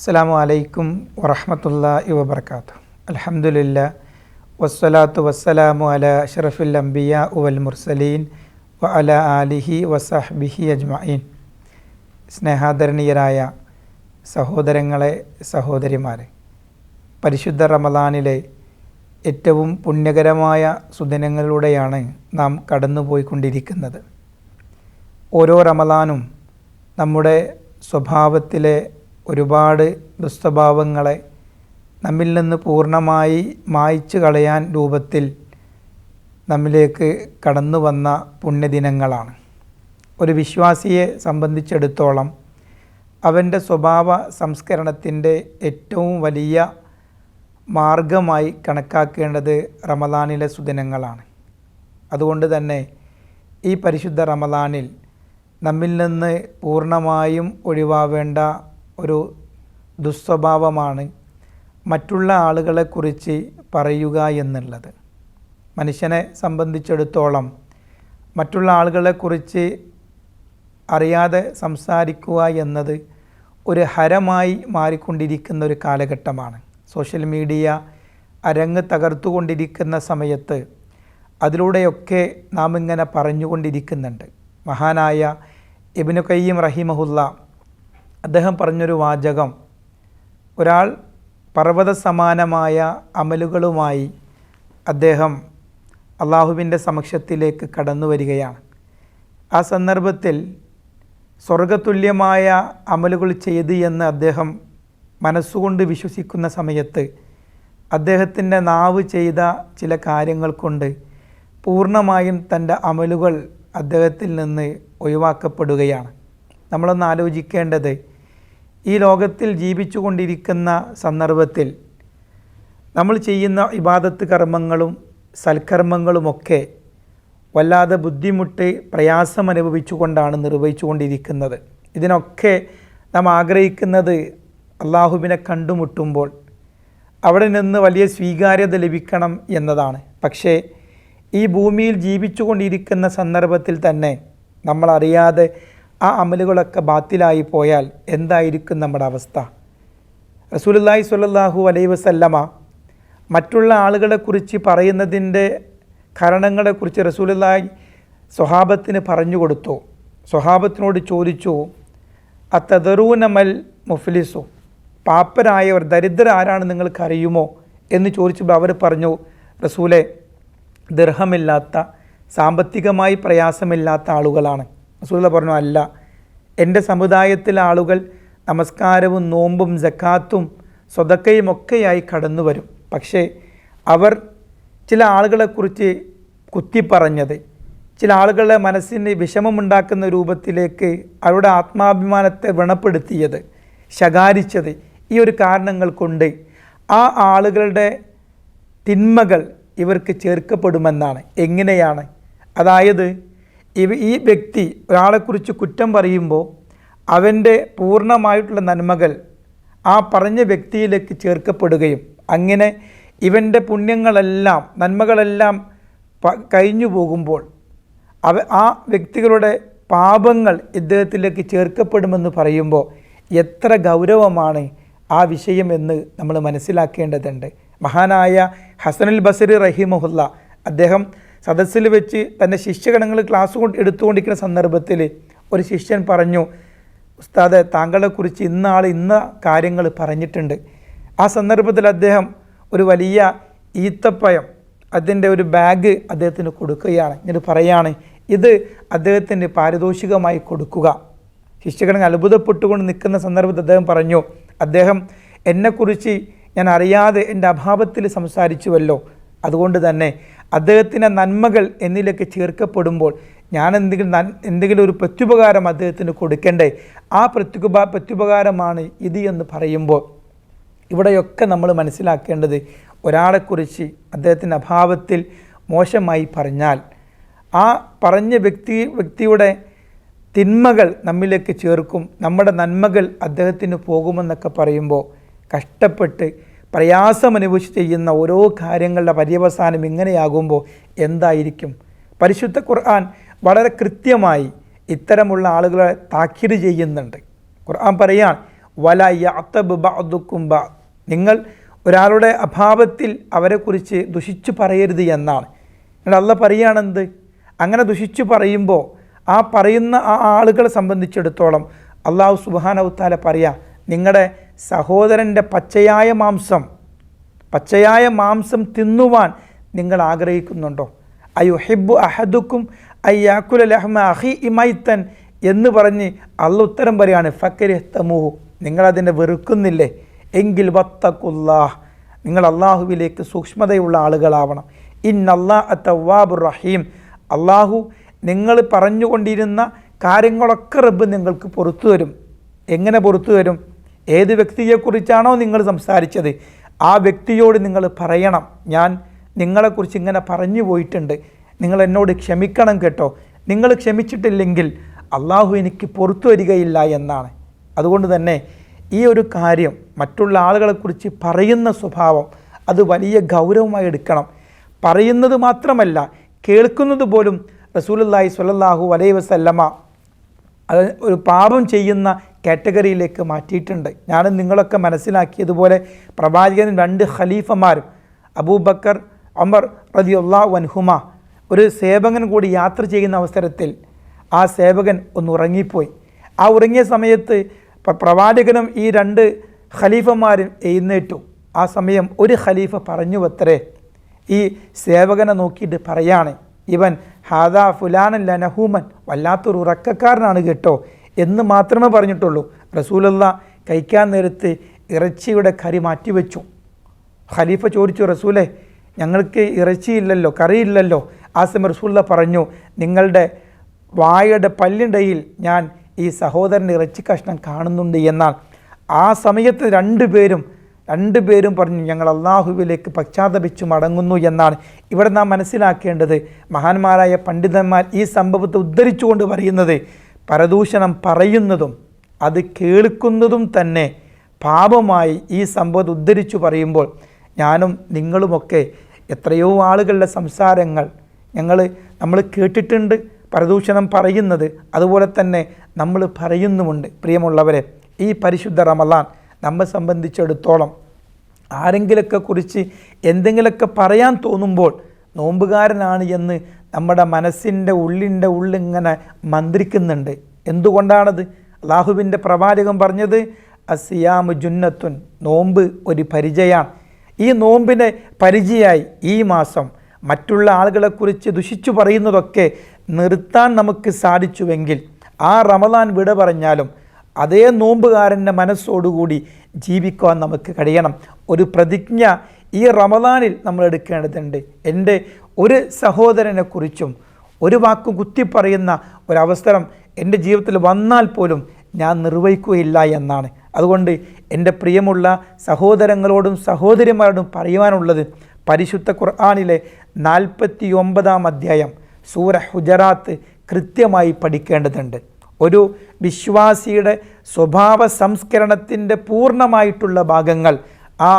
അസ്സലാമു അലൈക്കും വറഹ്മത്തുള്ളാഹി വബറകാതുഹു. അൽഹംദുലില്ലാ വസ്സലാത്തു വസ്സലാമു അലാ അഷ്റഫിൽ അംബിയാ വൽ മുർസലീൻ വ അലാ ആലിഹി വസഹ്ബിഹി അജ്മഈൻ. സ്നേഹാദരണീയരായ സഹോദരങ്ങളെ, സഹോദരിമാരെ, പരിശുദ്ധ റമദാനിലെ ഏറ്റവും പുണ്യകരമായ സുദിനങ്ങളിലൂടെയാണ് നാം കടന്നുപോയിക്കൊണ്ടിരിക്കുന്നത്. ഓരോ റമദാനും നമ്മുടെ സ്വഭാവത്തിലെ ഒരുപാട് ദുസ്വഭാവങ്ങളെ നമ്മിൽ നിന്ന് പൂർണ്ണമായി മായ്ച്ചു കളയാൻ രൂപത്തിൽ നമ്മിലേക്ക് കടന്നു വന്ന പുണ്യദിനങ്ങളാണ്. ഒരു വിശ്വാസിയെ സംബന്ധിച്ചിടത്തോളം അവൻ്റെ സ്വഭാവ സംസ്കരണത്തിൻ്റെ ഏറ്റവും വലിയ മാർഗമായി കണക്കാക്കേണ്ടത് റമദാനിലെ സുദിനങ്ങളാണ്. അതുകൊണ്ട് തന്നെ ഈ പരിശുദ്ധ റമദാനിൽ നമ്മിൽ നിന്ന് പൂർണ്ണമായും ഒഴിവാവേണ്ട ഒരു ദുസ്വഭാവമാണ് മറ്റുള്ള ആളുകളെക്കുറിച്ച് പറയുക എന്നുള്ളത്. മനുഷ്യനെ സംബന്ധിച്ചിടത്തോളം മറ്റുള്ള ആളുകളെക്കുറിച്ച് അറിയാതെ സംസാരിക്കുക എന്നത് ഒരു ഹരമായി മാറിക്കൊണ്ടിരിക്കുന്ന ഒരു കാലഘട്ടമാണ്. സോഷ്യൽ മീഡിയ അരങ്ങ് തകർത്തുകൊണ്ടിരിക്കുന്ന സമയത്ത് അതിലൂടെയൊക്കെ നാം ഇങ്ങനെ പറഞ്ഞുകൊണ്ടിരിക്കുന്നുണ്ട്. മഹാനായ ഇബ്നു ഖയ്യിം റഹിമഹുല്ല അദ്ദേഹം പറഞ്ഞൊരു വാചകം, ഒരാൾ പർവ്വത സമാനമായ അമലുകളുമായി അദ്ദേഹം അള്ളാഹുവിൻ്റെ സമക്ഷത്തിലേക്ക് കടന്നു വരികയാണ്. ആ സന്ദർഭത്തിൽ സ്വർഗതുല്യമായ അമലുകൾ ചെയ്തു എന്ന് അദ്ദേഹം മനസ്സുകൊണ്ട് വിശ്വസിക്കുന്ന സമയത്ത് അദ്ദേഹത്തിൻ്റെ നാവ് ചെയ്ത ചില കാര്യങ്ങൾ കൊണ്ട് പൂർണ്ണമായും തൻ്റെ അമലുകൾ അദ്ദേഹത്തിൽ നിന്ന് ഒഴിവാക്കപ്പെടുകയാണ്. നമ്മളൊന്ന് ആലോചിക്കേണ്ടത്, ഈ ലോകത്തിൽ ജീവിച്ചു കൊണ്ടിരിക്കുന്ന സന്ദർഭത്തിൽ നമ്മൾ ചെയ്യുന്ന ഇബാദത്ത് കർമ്മങ്ങളും സൽക്കർമ്മങ്ങളുമൊക്കെ വല്ലാതെ ബുദ്ധിമുട്ട് പ്രയാസം അനുഭവിച്ചുകൊണ്ടാണ് നിർവഹിച്ചു കൊണ്ടിരിക്കുന്നത്. ഇതിനൊക്കെ നാം ആഗ്രഹിക്കുന്നത് അള്ളാഹുവിനെ കണ്ടുമുട്ടുമ്പോൾ അവിടെ നിന്ന് വലിയ സ്വീകാര്യത ലഭിക്കണം എന്നതാണ്. പക്ഷേ ഈ ഭൂമിയിൽ ജീവിച്ചു കൊണ്ടിരിക്കുന്ന സന്ദർഭത്തിൽ തന്നെ നമ്മളറിയാതെ ആ അമലുകളൊക്കെ ബാത്തിലായി പോയാൽ എന്തായിരിക്കും നമ്മുടെ അവസ്ഥ? റസൂലുള്ളാഹി സ്വല്ലല്ലാഹു അലൈഹി വസല്ലമ മറ്റുള്ള ആളുകളെക്കുറിച്ച് പറയുന്നതിൻ്റെ കാരണങ്ങളെക്കുറിച്ച് റസൂലുള്ളാഹി സ്വഹാബത്തിന് പറഞ്ഞു കൊടുത്തു. സ്വഹാബത്തിനോട് ചോദിച്ചു, അത്തദറൂനമൽ മുഫ്ലിസു, പാപ്പരായവർ, ദരിദ്രർ ആരാണ് നിങ്ങൾക്കറിയുമോ എന്ന് ചോദിച്ചപ്പോൾ അവർ പറഞ്ഞു, റസൂലെ, ദിർഹമില്ലാത്ത, സാമ്പത്തികമായി പ്രയാസമില്ലാത്ത ആളുകളാണ്. റസൂലുള്ളാഹി പറഞ്ഞു, അല്ല, എൻ്റെ സമുദായത്തിലെ ആളുകൾ നമസ്കാരവും നോമ്പും സക്കാത്തും സ്വതക്കയും ഒക്കെയായി കടന്നു വരും. പക്ഷേ അവർ ചില ആളുകളെക്കുറിച്ച് കുത്തിപ്പറഞ്ഞത്, ചില ആളുകളുടെ മനസ്സിന് വിഷമമുണ്ടാക്കുന്ന രൂപത്തിലേക്ക് അവരുടെ ആത്മാഭിമാനത്തെ വ്രണപ്പെടുത്തിയത്, ശകാരിച്ചത്, ഈ ഒരു കാരണങ്ങൾ കൊണ്ട് ആ ആളുകളുടെ തിന്മകൾ ഇവർക്ക് ചേർക്കപ്പെടുമെന്നാണ്. എങ്ങനെയാണ്? അതായത് ഈ വ്യക്തി ഒരാളെക്കുറിച്ച് കുറ്റം പറയുമ്പോൾ അവൻ്റെ പൂർണ്ണമായിട്ടുള്ള നന്മകൾ ആ പറഞ്ഞ വ്യക്തിയിലേക്ക് ചേർക്കപ്പെടുകയും അങ്ങനെ ഇവൻ്റെ പുണ്യങ്ങളെല്ലാം, നന്മകളെല്ലാം കഴിഞ്ഞു പോകുമ്പോൾ ആ വ്യക്തികളുടെ പാപങ്ങൾ ഇദ്ദേഹത്തിലേക്ക് ചേർക്കപ്പെടുമെന്ന് പറയുമ്പോൾ എത്ര ഗൗരവമാണ് ആ വിഷയം എന്ന് നമ്മൾ മനസ്സിലാക്കേണ്ടതുണ്ട്. മഹാനായ ഹസനുൽ ബസരി റഹിമഹുല്ല അദ്ദേഹം സദസ്സിൽ വെച്ച് തൻ്റെ ശിഷ്യഗണങ്ങൾ ക്ലാസ് എടുത്തുകൊണ്ടിരിക്കുന്ന സന്ദർഭത്തിൽ ഒരു ശിഷ്യൻ പറഞ്ഞു, ഉസ്താദെ, താങ്കളെക്കുറിച്ച് ഇന്ന കാര്യങ്ങൾ പറഞ്ഞിട്ടുണ്ട്. ആ സന്ദർഭത്തിൽ അദ്ദേഹം ഒരു വലിയ ഈത്തപ്പഴം, അതിൻ്റെ ഒരു ബാഗ് അദ്ദേഹത്തിന് കൊടുക്കുകയാണ്. എന്നിട്ട് പറയാണ്, ഇത് അദ്ദേഹത്തിന് പാരിതോഷികമായി കൊടുക്കുക. ശിഷ്യഗണങ്ങൾ അത്ഭുതപ്പെട്ടുകൊണ്ട് നിൽക്കുന്ന സന്ദർഭത്തിൽ അദ്ദേഹം പറഞ്ഞു, അദ്ദേഹം എന്നെക്കുറിച്ച് ഞാൻ അറിയാതെ എൻ്റെ അഭാവത്തിൽ സംസാരിച്ചുവല്ലോ, അതുകൊണ്ട് തന്നെ അദ്ദേഹത്തിൻ്റെ നന്മകൾ എന്നിലേക്ക് ഞാൻ എന്തെങ്കിലും ഒരു പ്രത്യുപകാരം അദ്ദേഹത്തിന് കൊടുക്കണ്ടേ, ആ പ്രത്യുപകാരമാണ് ഇത് എന്ന് പറയുമ്പോൾ ഇവിടെയൊക്കെ നമ്മൾ മനസ്സിലാക്കേണ്ടത്, ഒരാളെക്കുറിച്ച് അദ്ദേഹത്തിൻ്റെ അഭാവത്തിൽ മോശമായി പറഞ്ഞാൽ ആ പറഞ്ഞ വ്യക്തിയുടെ തിന്മകൾ നമ്മിലേക്ക് ചേർക്കും, നമ്മുടെ നന്മകൾ അദ്ദേഹത്തിന് പോകുമെന്നൊക്കെ പറയുമ്പോൾ കഷ്ടപ്പെട്ട് പ്രയാസമനുഭവിച്ച് ചെയ്യുന്ന ഓരോ കാര്യങ്ങളുടെ പര്യവസാനം ഇങ്ങനെയാകുമ്പോൾ എന്തായിരിക്കും? പരിശുദ്ധ ഖുർആൻ വളരെ കൃത്യമായി ഇത്തരമുള്ള ആളുകളെ താക്കീത് ചെയ്യുന്നുണ്ട്. ഖുർആൻ പറയാൻ, വല യഅ്തബ് ബഅ്ദുക്കും ബഅദ്, നിങ്ങൾ ഒരാളുടെ അഭാവത്തിൽ അവരെക്കുറിച്ച് ദുഷിച്ചു പറയരുത് എന്നാണ്. എന്നിട്ട് അള്ളാഹ് പറയുകയാണെന്ത്, അങ്ങനെ ദുഷിച്ചു പറയുമ്പോൾ ആ പറയുന്ന ആ ആളുകളെ സംബന്ധിച്ചിടത്തോളം അള്ളാഹു സുബ്ഹാനഹു വതആല പറയാ, നിങ്ങളുടെ സഹോദരൻ്റെ പച്ചയായ മാംസം തിന്നുവാൻ നിങ്ങൾ ആഗ്രഹിക്കുന്നുണ്ടോ? അയുഹിബ്ബു അഹദുക്കും അയ്യാക്കുല ലഹ്മ അഖി ഇമൈത്തൻ എന്ന് പറഞ്ഞ് അള്ളാഹ് ഉത്തരം പറയാണ്, ഫകരിഹ്തമൂഹു, നിങ്ങളതിനെ വെറുക്കുന്നില്ലേ? എങ്കിൽ വത്തഖുല്ലാഹ്, നിങ്ങൾ അള്ളാഹുവിലേക്ക് സൂക്ഷ്മതയുള്ള ആളുകളാവണം. ഇന്നല്ലാഹ തവ്വാബുർ റഹീം, അള്ളാഹു നിങ്ങൾ പറഞ്ഞുകൊണ്ടിരുന്ന കാര്യങ്ങളൊക്കെ റബ്ബ് നിങ്ങൾക്ക് പുറത്തു തരും. എങ്ങനെ പുറത്തു തരും? ഏത് വ്യക്തിയെക്കുറിച്ചാണോ നിങ്ങൾ സംസാരിച്ചത് ആ വ്യക്തിയോട് നിങ്ങൾ പറയണം, ഞാൻ നിങ്ങളെക്കുറിച്ച് ഇങ്ങനെ പറഞ്ഞു പോയിട്ടുണ്ട്, നിങ്ങൾ എന്നോട് ക്ഷമിക്കണം കേട്ടോ. നിങ്ങൾ ക്ഷമിച്ചിട്ടില്ലെങ്കിൽ അള്ളാഹു എനിക്ക് പുറത്തു വരികയില്ല എന്നാണ്. അതുകൊണ്ട് തന്നെ ഈ ഒരു കാര്യം, മറ്റുള്ള ആളുകളെക്കുറിച്ച് പറയുന്ന സ്വഭാവം, അത് വലിയ ഗൗരവമായി എടുക്കണം. പറയുന്നത് മാത്രമല്ല, കേൾക്കുന്നത് പോലും റസൂലുള്ളാഹി സ്വല്ലല്ലാഹു അലൈഹി വസല്ലമ അത് ഒരു പാപം ചെയ്യുന്ന കാറ്റഗറിയിലേക്ക് മാറ്റിയിട്ടുണ്ട്. ഞാനും നിങ്ങളൊക്കെ മനസ്സിലാക്കിയതുപോലെ പ്രവാചകൻ 2 ഖലീഫമാരും അബൂബക്കർ ഉമർ റളിയല്ലാഹു അൻഹുമ ഒരു സേവകൻ കൂടി യാത്ര ചെയ്യുന്ന അവസരത്തിൽ ആ സേവകൻ ഒന്ന് ഉറങ്ങിപ്പോയി. ആ ഉറങ്ങിയ സമയത്ത് പ്രവാചകനും ഈ 2 ഖലീഫമാരും എഴുന്നേറ്റു. ആ സമയം ഒരു ഖലീഫ പറഞ്ഞു വത്രേ, ഈ സേവകനെ നോക്കിയിട്ട് പറയാണ്, ഇവൻ ഹാദാ ഫുലാനൻ ലനഹൂമൻ, വല്ലാത്തൊരു ഉറക്കക്കാരനാണ് കേട്ടോ എന്ന് മാത്രമേ പറഞ്ഞിട്ടുള്ളൂ. റസൂലുള്ളാഹ് കഴിക്കാൻ നേരത്ത് ഇറച്ചിയുടെ കറി മാറ്റിവെച്ചു. ഖലീഫ ചോദിച്ചു, റസൂലേ ഞങ്ങൾക്ക് ഇറച്ചിയില്ലല്ലോ, കറിയില്ലല്ലോ. ആ സമയം റസൂലുള്ളാഹ് പറഞ്ഞു, നിങ്ങളുടെ വായുടെ പല്ലിടയിൽ ഞാൻ ഈ സഹോദരൻ്റെ ഇറച്ചി കഷ്ണം കാണുന്നുണ്ട് എന്നാൽ. ആ സമയത്ത് രണ്ടുപേരും പറഞ്ഞു, ഞങ്ങൾ അള്ളാഹുവിലേക്ക് പശ്ചാത്തപിച്ചു മടങ്ങുന്നു എന്നാണ്. ഇവിടെ നാം മനസ്സിലാക്കേണ്ടത്, മഹാന്മാരായ പണ്ഡിതന്മാർ ഈ സംഭവത്തെ ഉദ്ധരിച്ചുകൊണ്ട് പറയുന്നത്, പരദൂഷണം പറയുന്നതും അത് കേൾക്കുന്നതും തന്നെ പാപമായി ഈ സംഭവത്തെ ഉദ്ധരിച്ചു പറയുമ്പോൾ, ഞാനും നിങ്ങളുമൊക്കെ എത്രയോ ആളുകളുടെ സംസാരങ്ങൾ നമ്മൾ കേട്ടിട്ടുണ്ട്, പരദൂഷണം പറയുന്നത്, അതുപോലെ തന്നെ നമ്മൾ പറയുന്നുമുണ്ട്. പ്രിയമുള്ളവരെ, ഈ പരിശുദ്ധ റമളാൻ നമ്മെ സംബന്ധിച്ചിടത്തോളം ആരെങ്കിലൊക്കെ കുറിച്ച് എന്തെങ്കിലുമൊക്കെ പറയാൻ തോന്നുമ്പോൾ നോമ്പുകാരനാണ് എന്ന് നമ്മുടെ മനസ്സിൻ്റെ ഉള്ളിങ്ങനെ മന്ത്രിക്കുന്നുണ്ട്. എന്തുകൊണ്ടാണത്? അല്ലാഹുവിൻ്റെ പ്രവാചകൻ പറഞ്ഞത്, അസിയാമു ജുന്നത്തുൻ, നോമ്പ് ഒരു പരിചയാണ്. ഈ നോമ്പിനെ പരിചയമായി ഈ മാസം മറ്റുള്ള ആളുകളെക്കുറിച്ച് ദുഷിച്ചു പറയുന്നതൊക്കെ നിർത്താൻ നമുക്ക് സാധിച്ചുവെങ്കിൽ ആ റമളാൻ വിട പറഞ്ഞാലും അതേ നോമ്പുകാരൻ്റെ മനസ്സോടുകൂടി ജീവിക്കുവാൻ നമുക്ക് കഴിയണം. ഒരു പ്രതിജ്ഞ ഈ റമളാനിൽ നമ്മൾ എടുക്കേണ്ടതുണ്ട്. എൻ്റെ ഒരു സഹോദരനെക്കുറിച്ചും ഒരു വാക്ക് കുത്തിപ്പറയുന്ന ഒരവസരം എൻ്റെ ജീവിതത്തിൽ വന്നാൽ പോലും ഞാൻ നിർവഹിക്കുകയില്ല എന്നാണ്. അതുകൊണ്ട് എൻ്റെ പ്രിയമുള്ള സഹോദരങ്ങളോടും സഹോദരിമാരോടും പറയുവാനുള്ളത്, പരിശുദ്ധ ഖുർആനിലെ 49-ാം അധ്യായം സൂറ ഹുജറാത്ത് കൃത്യമായി പഠിക്കേണ്ടതുണ്ട്. ഒരു വിശ്വാസിയുടെ സ്വഭാവ സംസ്കരണത്തിൻ്റെ പൂർണ്ണമായിട്ടുള്ള ഭാഗങ്ങൾ ആ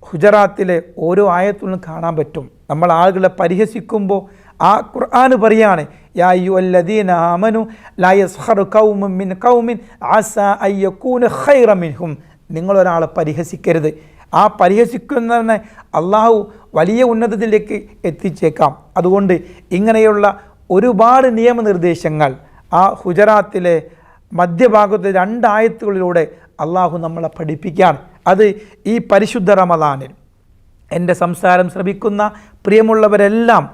ഹുജറാത്തിലെ ഓരോ ആയത്തിലും കാണാൻ പറ്റും. നമ്മൾ ആളുകളെ പരിഹസിക്കുമ്പോൾ ആ ഖുർആൻ പറയാണ്, യാ അയ്യുഹല്ലദീന ആമനു ലാ യസ്ഖറു ഖൗമുൻ മിൻ ഖൗമിൻ അസാ അയ്യകൂന ഖൈറൻ മിൻഹും, നിങ്ങളൊരാളെ പരിഹസിക്കരുത്. ആ പരിഹസിക്കുന്നതിനെ അള്ളാഹു വലിയ ഉന്നതത്തിലേക്ക് എത്തിച്ചേക്കാം. അതുകൊണ്ട് ഇങ്ങനെയുള്ള ഒരുപാട് നിയമനിർദ്ദേശങ്ങൾ ആ ഹുജറാത്തിലെ മധ്യഭാഗത്തെ 2 ആയത്തുകളിലൂടെ അള്ളാഹു നമ്മളെ പഠിപ്പിക്കുകയാണ്. അത് ഈ പരിശുദ്ധ റമളാനിൽ എൻ്റെ സംസാരം ശ്രവിക്കുന്ന പ്രിയമുള്ളവരെല്ലാം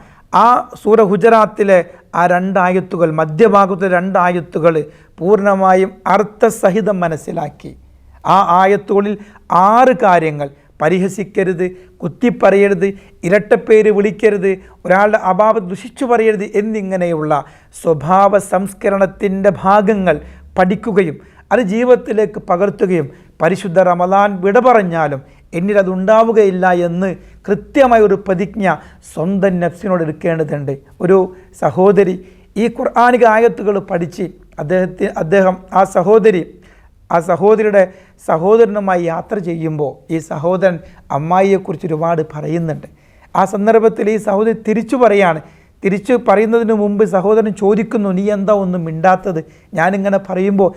ആ സൂറ ഹുജറാത്തിലെ ആ 2 ആയത്തുകൾ, മധ്യഭാഗത്തെ 2 ആയത്തുകൾ പൂർണ്ണമായും അർത്ഥസഹിതം മനസ്സിലാക്കി ആ ആയത്തുകളിൽ 6 കാര്യങ്ങൾ, പരിഹസിക്കരുത്, കുത്തിപ്പറയരുത്, ഇരട്ടപ്പേര് വിളിക്കരുത്, ഒരാളുടെ അഭാവം ദുഷിച്ചു പറയരുത് എന്നിങ്ങനെയുള്ള സ്വഭാവ സംസ്കരണത്തിൻ്റെ ഭാഗങ്ങൾ പഠിക്കുകയും അത് ജീവിതത്തിലേക്ക് പകർത്തുകയും പരിശുദ്ധ റമളാൻ വിട പറഞ്ഞാലും എന്നിൽ അതുണ്ടാവുകയില്ല എന്ന് കൃത്യമായ ഒരു പ്രതിജ്ഞ സ്വന്തം നഫ്സിനോട് എടുക്കേണ്ടതുണ്ട്. ഒരു സഹോദരി ഈ ഖുർആനിക ആയത്തുകൾ പഠിച്ച് അദ്ദേഹം ആ സഹോദരിയുടെ സഹോദരനുമായി യാത്ര ചെയ്യുമ്പോൾ ഈ സഹോദരൻ അമ്മായിയെക്കുറിച്ച് ഒരുപാട് പറയുന്നുണ്ട്. ആ സന്ദർഭത്തിൽ ഈ സഹോദരി തിരിച്ചു പറയുന്നതിന് മുമ്പ് സഹോദരൻ ചോദിക്കുന്നു, നീ എന്താ ഒന്നും മിണ്ടാത്തത്? ഞാനിങ്ങനെ പറയുമ്പോൾ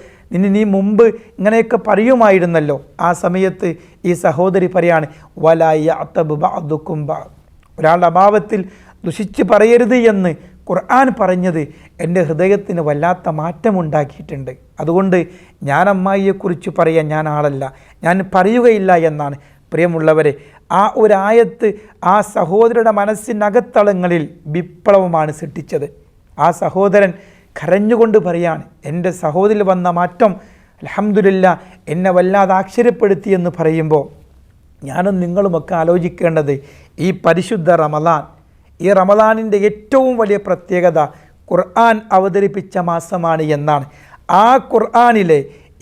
നീ മുമ്പ് ഇങ്ങനെയൊക്കെ പറയുമായിരുന്നല്ലോ. ആ സമയത്ത് ഈ സഹോദരി പറയാണ്, വലായഅതബ് ബഅദുകും ബഅദ്, ഒരാളുടെ അഭാവത്തിൽ ദുഷിച്ച് പറയരുത് എന്ന് ഖുർആൻ പറഞ്ഞത് എൻ്റെ ഹൃദയത്തിന് വല്ലാത്ത മാറ്റമുണ്ടാക്കിയിട്ടുണ്ട്. അതുകൊണ്ട് ഞാൻ അമ്മായിയെക്കുറിച്ച് പറയാൻ ഞാൻ ആളല്ല, ഞാൻ പറയുകയില്ല എന്നാണ്. പ്രിയമുള്ളവരെ, ആ ഒരായത്ത് ആ സഹോദരയുടെ മനസ്സിനകത്തളങ്ങളിൽ വിപ്ലവമാണ് സൃഷ്ടിച്ചത്. ആ സഹോദരൻ കരഞ്ഞുകൊണ്ട് പറയാണ്, എൻ്റെ സഹോദരിൽ വന്ന മാറ്റം അൽഹംദുലില്ലാ എന്നെ വല്ലാതെ ആശ്ചര്യപ്പെടുത്തി എന്ന് പറയുമ്പോൾ ഞാനും നിങ്ങളുമൊക്കെ ആലോചിക്കേണ്ടത്, ഈ പരിശുദ്ധ റമദാൻ, ഈ റമദാനിൻ്റെ ഏറ്റവും വലിയ പ്രത്യേകത ഖുർആൻ അവതരിപ്പിച്ച മാസമാണ് എന്നാണ്. ആ ഖുർആനിലെ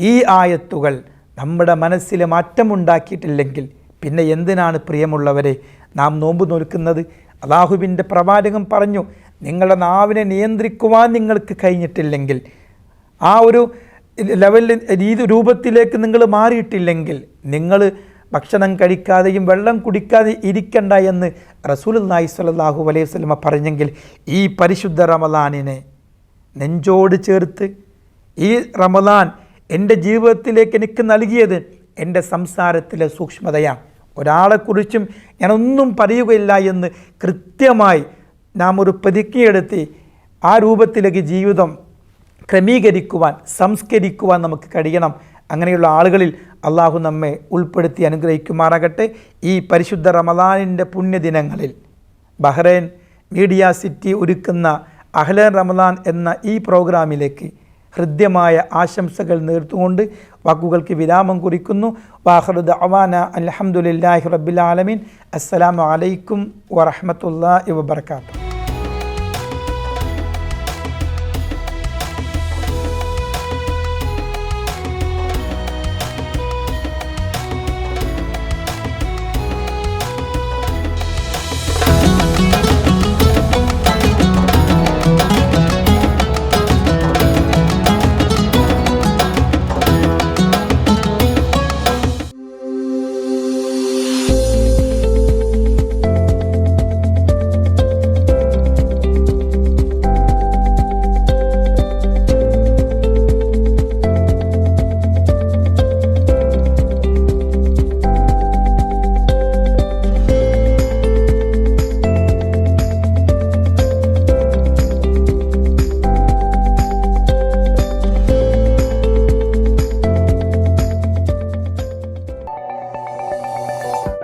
ഈ ആയത്തുകൾ നമ്മുടെ മനസ്സിൽ മാറ്റമുണ്ടാക്കിയിട്ടില്ലെങ്കിൽ പിന്നെ എന്തിനാണ് പ്രിയമുള്ളവരെ നാം നോമ്പ് നോൽക്കുന്നത്? അല്ലാഹുവിൻ്റെ പ്രവാചകൻ പറഞ്ഞു, നിങ്ങളുടെ നാവിനെ നിയന്ത്രിക്കുവാൻ നിങ്ങൾക്ക് കഴിഞ്ഞിട്ടില്ലെങ്കിൽ, ആ ഒരു രൂപത്തിലേക്ക് നിങ്ങൾ മാറിയിട്ടില്ലെങ്കിൽ നിങ്ങൾ ഭക്ഷണം കഴിക്കാതെയും വെള്ളം കുടിക്കാതെ ഇരിക്കണ്ട എന്ന് റസൂലുള്ളാഹി സ്വല്ലല്ലാഹു അലൈഹി വസല്ലമ പറഞ്ഞെങ്കിൽ, ഈ പരിശുദ്ധ റമദാനിനെ നെഞ്ചോട് ചേർത്ത്, ഈ റമദാൻ എൻ്റെ ജീവിതത്തിലേക്ക് എനിക്ക് നൽകിയത് എൻ്റെ സംസാരത്തിലെ സൂക്ഷ്മതയാണ്. ഒരാളെക്കുറിച്ചും ഞാനൊന്നും പറയുകയില്ല എന്ന് കൃത്യമായി നാം ഒരു പ്രതിജ്ഞയെടുത്ത് ആ രൂപത്തിലേക്ക് ജീവിതം ക്രമീകരിക്കുവാൻ, സംസ്കരിക്കുവാൻ നമുക്ക് കഴിയണം. അങ്ങനെയുള്ള ആളുകളിൽ അള്ളാഹു നമ്മെ ഉൾപ്പെടുത്തി അനുഗ്രഹിക്കുമാറാകട്ടെ. ഈ പരിശുദ്ധ റമദാനിൻ്റെ പുണ്യദിനങ്ങളിൽ ബഹ്റൈൻ മീഡിയ സിറ്റി ഒരുക്കുന്ന അഹ്ലൻ റമദാൻ എന്ന ഈ പ്രോഗ്രാമിലേക്ക് ഹൃദ്യമായ ആശംസകൾ നേർത്തുകൊണ്ട് വാക്കുകൾക്ക് വിരാമം കുറിക്കുന്നു. വാഖിറു ദഅവാന അൽഹംദുലില്ലാഹി റബ്ബിൽ ആലമീൻ. അസ്സലാമു അലൈക്കും വറഹ്മത്തുള്ളാഹി വബറകാതുഹു.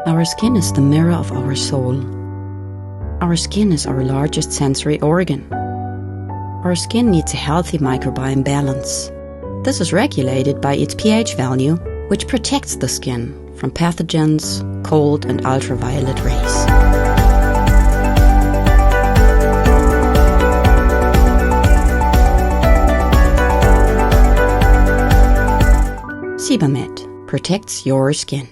Our skin is the mirror of our soul. Our skin is our largest sensory organ. Our skin needs a healthy microbiome balance. This is regulated by its pH value, which protects the skin from pathogens, cold and ultraviolet rays. Sebamed protects your skin.